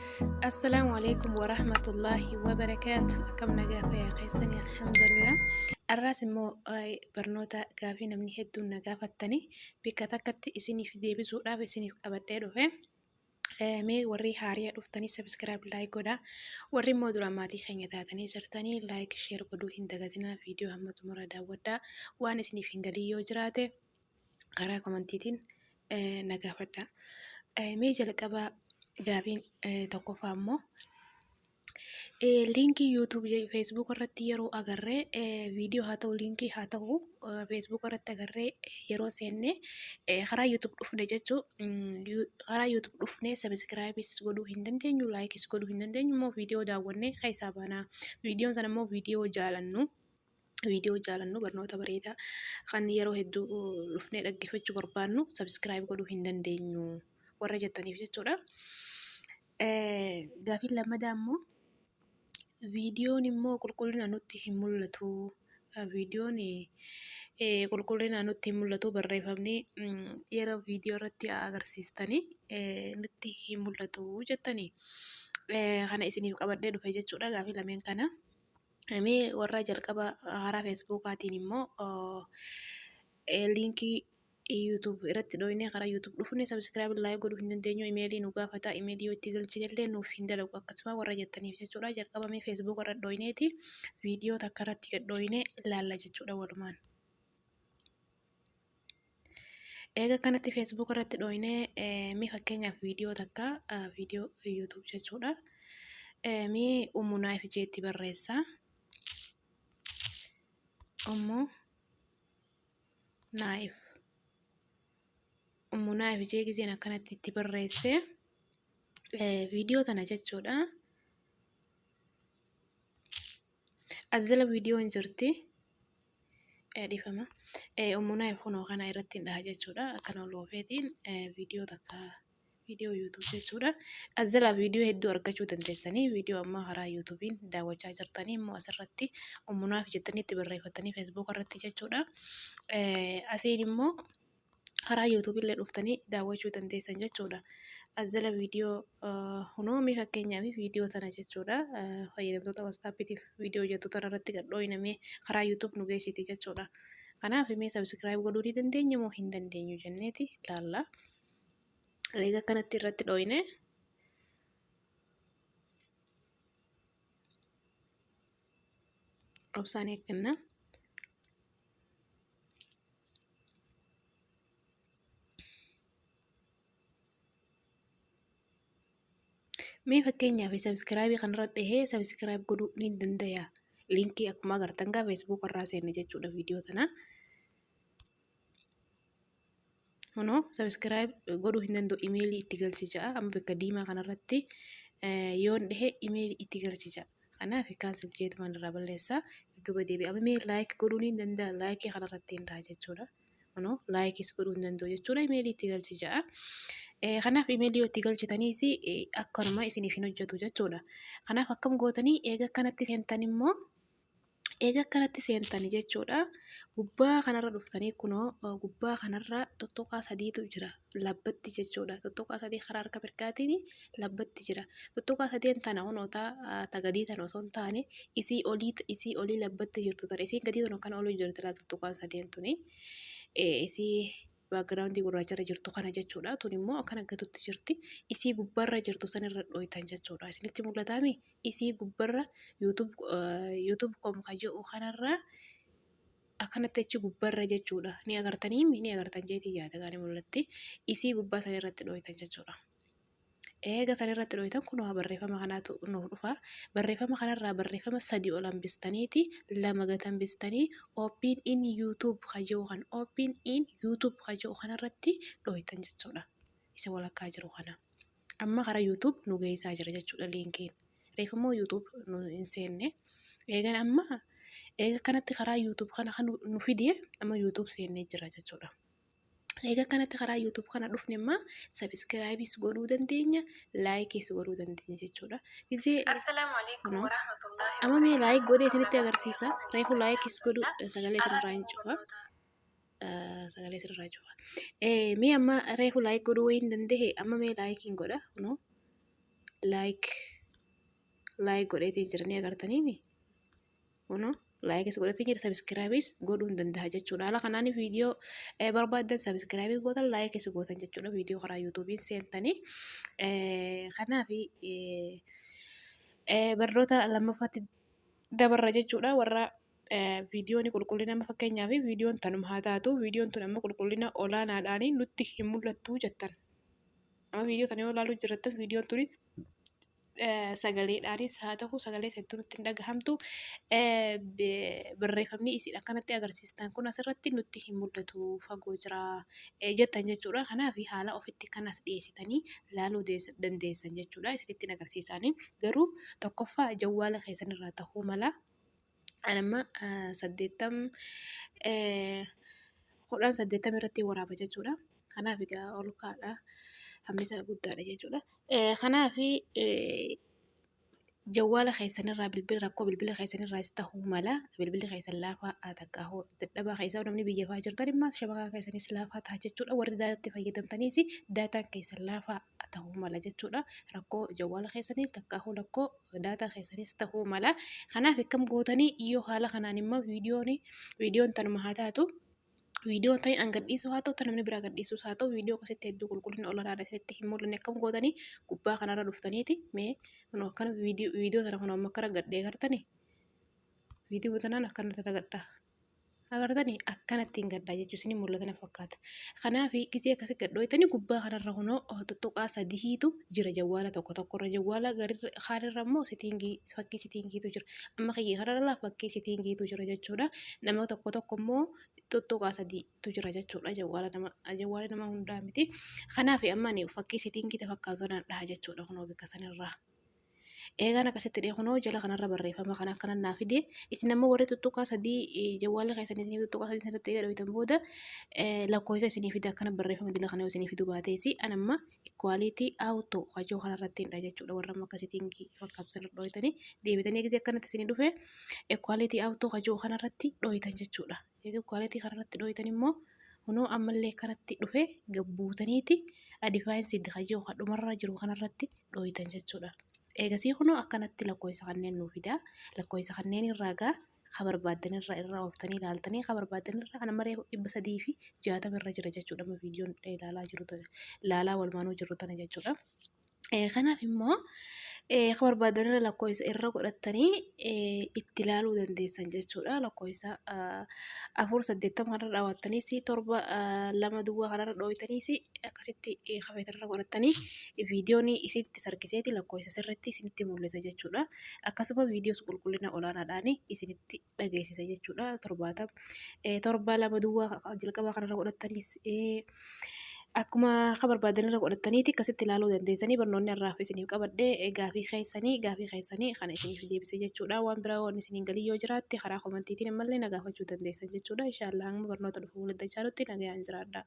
السلام عليكم ورحمة الله وبركاته. كم نجافة يا قيسني الحمد لله. الراس مو أي برنوتا قافين من هدو نجافة التاني بكتاكت إسيني في دي بزوء إسيني في أبدالو في مي وري هاريا رفتني سبسكرايب لايك ودا وري مودولا ماتي خيني تاتني جرتني لايك شير قدو هندغتنا فيديو هم مردا ودا وان إسيني في انجليو جراتي قرا كومنتيتين نجافة مي جلقبا قافين توقفا مو linkii YouTube Facebook irratti yeroo agarree viidiyoo haa ta'u linkii haa ta'u Facebook irratti agarree yeroo seenne karaa YouTube dhufne jechuu karaa YouTube dhufne subscribe godhuu hin dandeenyu like godhuu hin dandeenyu immoo viidiyoo daawwannee keessaa baanaa viidiyoon sana immoo viidiyoo jaalannu barnoota bareedaa kan yeroo hedduu dhufnee dhaggeeffachuu barbaannu subscribe godhuu hin dandeenyu warra jettaniif jechuudha. Gaafiin lammadaa immoo viidiyoon immoo qulqullina nutti hin mul'atu. Viidiyoon qulqullina nutti hin mul'atu barreeffamni yeroo viidiyoo irratti agarsiistanii nutti hin mul'atu jettanii kana isiniif qabadhee dhufe jechuudha. Gaafii lameen kana mee warra jalqaba karaa feesbuukaatiin immoo liinkii YouTube irratti dhoofnee karaa YouTube dhufne subscribe like godhuu hin dandeenyu imeelii nu gaafata imeelii yoo itti galchinillee nuuf hin dalagu akkasuma warra jettaniif jechuudha. Jalqabamee Facebook irra dhoofneeti viidiyoo takka irratti dhoofnee ilaalla jechuudha walumaan. Eega kanatti Facebook irratti dhoofnee mee fakkeenyaaf viidiyoo takka viidiyoo YouTube jechuudha. Mee Ummunaayif jeetti barreessaa. Ummunaayif jee giseen akkanatti itti barreesse viidiyoo tana jechuudha. As jala viidiyoon jirti dhifama. Ummunaayif kunoo kana irratti hin dhaha jechuudha. Akkana oloofeetiin viidiyoo takka viidiyoo YouTube jechuudha. As jala viidiyoo hedduu argachuu dandeessanii viidiyoo ammaa karaa YouTubein daawwachaa jirtanii immoo asirratti Ummunaayif jettanii itti barreeffatanii Facebook irratti jechuudha. Asiin immoo karaa YouTube illee dhuftanii daawwachuu dandeessan jechuudha. As jala viidiyoo hunoo mee fakkeenyaaf viidiyoo tana jechuudha. Fayyadamtoota WhatsAppitiif viidiyoo jettu tana irratti gad dhoofinamee karaa YouTube nu geessiti jechuudha. Kanaaf mee subscribe godhuu ni dandeenya moo hin dandeenyu jenneeti ilaalla. Egaa kanatti irratti dhoofne obsaan eegganna. Mee fakkeenyaaf subscribe kanarra dhahee subscribe godhuu ni dandeenya. Linkii akkuma agartan gaa Facebook irraa seenne jechuudha viidiyoo tana. Hunoo subscribe godhuu hin danda'u imeelii itti galchi ja'a amma bakka diimaa kanarratti yoon dhahee imeelii itti galchi ja'a. Kanaaf cancel jeetumaan irraa balleessaa YouTube deebi'a. Amma mee like godhuu ni danda'a like kanarratti hin dhaha jechuudha. Hunoo likes godhuu hin danda'u jechuudha imeelii itti galchi ja'a. Kanaaf imeelii yoo itti galchitaniis akkanuma isiniif hin hojjetu jechuudha. Kanaaf akkam gootanii eega kanatti seentan immoo eega kanatti seentanii jechuudha. Gubbaa kanarra dhuftanii kunoo gubbaa kanarra tuttuqaa sadiitu jira labbatti jechuudha. Tuttuqaa sadii karaa harka mirgaatiin labbatti jira. Tuttuqaa sadeen tana hunoota tagadii tana osoo hin taane isii olii labbatti jirtu tana isii gadii tana kan olii jirti laa tuttuqaa sadeen tuni isii background gurraacharra jirtu kana jechuudha. Tun immoo akkana gatutti jirti. Isii gubbarra jirtu sanirra dhooytan jechuudha. Isinitti mul'ataami? Isii gubbarra YouTube.com kan jedhu kanarra akkanatti achi gubbarra jechuudha. Ni agartanii ni agartan jeetii yaada gaanii mul'atti. Isii gubbaa sanirratti dhooytan jechuudha. Eega sanirratti dhooytan kunoo barreeffama kanaatu nuuf dhufa. Barreeffama kanarraa barreeffama sadii ol hambistaniiti lama gad hambistanii open in YouTube kan jedhu kan open in YouTube kan jedhu kanarratti dhooytan jechuudha. Isa walakkaa jiru kana. Amma karaa YouTube nu geessaa jira jechuudha linkiin. Reeffamoo YouTube nu hin seenne. Eegan amma eega kanatti karaa YouTube kana kan nu fidee amma YouTube seennee jira jechuudha. Eega kanatti karaa YouTube kana dhufne immoo subscribe godhuu dandeenya, like godhuu dandeenya jechuudha. Assalamu alaikum warahmatullahi Amma mee like godhee isinitti agarsiisa. Reefu like godhuu sagalee isinirraa hin cufa. Sagalee isinirraa cufa. Mee amma reefu like godhuu hin danda'e amma mee like hin godha. laayik godheetiin jiranii agartaniimi. Kunoo laayikis godheetiin jira sabiskiraayibis godhuu hin danda'a jechuudha. Haala kanaan viidiyoo barbaadan sabiskiraayibis gootan laayikis gootan jechuudha. Viidiyoo karaa yuutuubiin seentanii. Kanaaf barnoota lammaffaatti dabarra jechuudha. Warra viidiyoon qulqullina amma fakkeenyaaf viidiyoon tanuma haa taatu viidiyoon tun amma qulqullina olaanaadhaan nutti hin mul'attu jettan. Amma viidiyoo tana yoo ilaaluu jirtan viidiyoon tuni sagaleedhaanis haa ta'u sagalee hedduu nutti hin dhagahamtu barreeffamni isiidha akkanatti agarsiistan kun asirratti nutti hin mul'atu fagoo jira jettan jechuudha. Kanaaf haala ofitti kanas dhiyeessitanii ilaaluu dandeessan jechuudha. Isinitti agarsiisanii garuu tokkoffaa jawwaala keessanirraa ta'uu mala. Anamma 80 irratti waraaba jechuudha. Kanaaf egaa ol kaadha. Hammisa guddaadha jechuudha. Kanaaf jawwaala keessanirraa rakkoo bilbila keessanirraas ta'uu mala. Bilbilli keessan laafaa takka dadhabaa keessa namni biyya fa'aa jirtan immoo shabakaa keessanis laafaa ta'a jechuudha. Warri daataatti fayyadamtaniis daataan keessan laafaa ta'uu mala jechuudha. Rakkoo jawwaala keessanii takka rakkoo daataa keessanis ta'uu mala. Kanaaf akkam gootanii yoo haala kanaan immoo viidiyoon tanuma haa taatu. Viidiyoon tani gadhiisuu haa ta'u tan namni biraa gadhiisuus haa ta'u viidiyoo akkasitti hedduu qulqullina olaanaadha isinitti hin mul'anne akkam gootanii gubbaa kanarra dhuftaniiti mee akkana viidiyoo tana kun amma akkana gadhee agartanii viidiyoo tanaan akkana gadhaa agartanii akkanatti hin gadhaa jechuun isin mul'atan fakkaata. Kanaaf gisee akkasii gadhooytanii gubbaa kanarra kunoo tuttuqaa sadiitu jira jawwaala tokkorra jawwaala kaanirra immoo fakkii sitiingiitu jira. Amma kiyya kanarra fakkii sitiingiitu jira jechuudha. Nama tokko immoo tuttuqaa sadiitu jira jechuudha. Jawwaala nama hundaa miti. Kanaaf amma fakkii sitiingii fakkaatu dhaha jechuudha kunoo bikka sanirraa. Eegaan akkasitti kunoo jala kanarra barreeffama kana akkanan naa fide isin ammoo warri tuttuqaa sadii jawwaala keessanii tuttuqaa sadii sanatti gadhooytan booda lakkoofsa isinii fide akkana barreeffama dila kana isinii fidu baateesi anamma equality auto hajoo kanarratti hindha jechuudha. Warra amma akkasitiin fakkaatan dhooytanii deebitanii gisee akkanatti isinii dhufe equality auto hajoo kanarratti dhooytan jechuudha. Equality kanarratti dhooytan immoo kunoo ammallee kanatti dhufe gabbuutaniiti adifaayinsii hajoo dhumarra jiru kanarratti dhooytan jechuudha. Eegasii kunoo akkanatti lakkoofsa kanneen nuu fida. Lakkoofsa kanneen irraa barbaadan irraa ooftanii ilaaltanii barbaadan irraa ana maree 360 irra jira jechuudha. Viidiyoon ilaalaa walmaanuu jiru tana jechuudha. Kanaaf immoo barbaadan irra lakkoofsa irra godhattanii itti ilaaluu dandeessan jechuudha. Lakkoofsa 480 kanarra dhaawwattaniis 7 duwwaa kanarra dhooytaniis akkasitti kafeetarra godhattanii viidiyoon isinitti sarkiseeti lakkoofsa sirriitti isinitti mul'isa jechuudha. Akkasuma viidiyoos qulqullina olaanaadhaan isinitti dhageessisa jechuudha. 7 duwwaa jalqabaa kanarra godhattaniis akkuma barbaadan irra godhattaniiti akkasitti ilaaluu dandeessanii barnoonni irraaf isiniif qabadhee gaafii keessanii kana isiniif deebise jechuudha. Waan biraa waan isiniin galii yoo jiraatte karaa komantiitiin ammallee na gaafachuu dandeessan jechuudha. Inshaallah hanga barnoota dhufu walitti dhufnutti nagayaan jiraadha.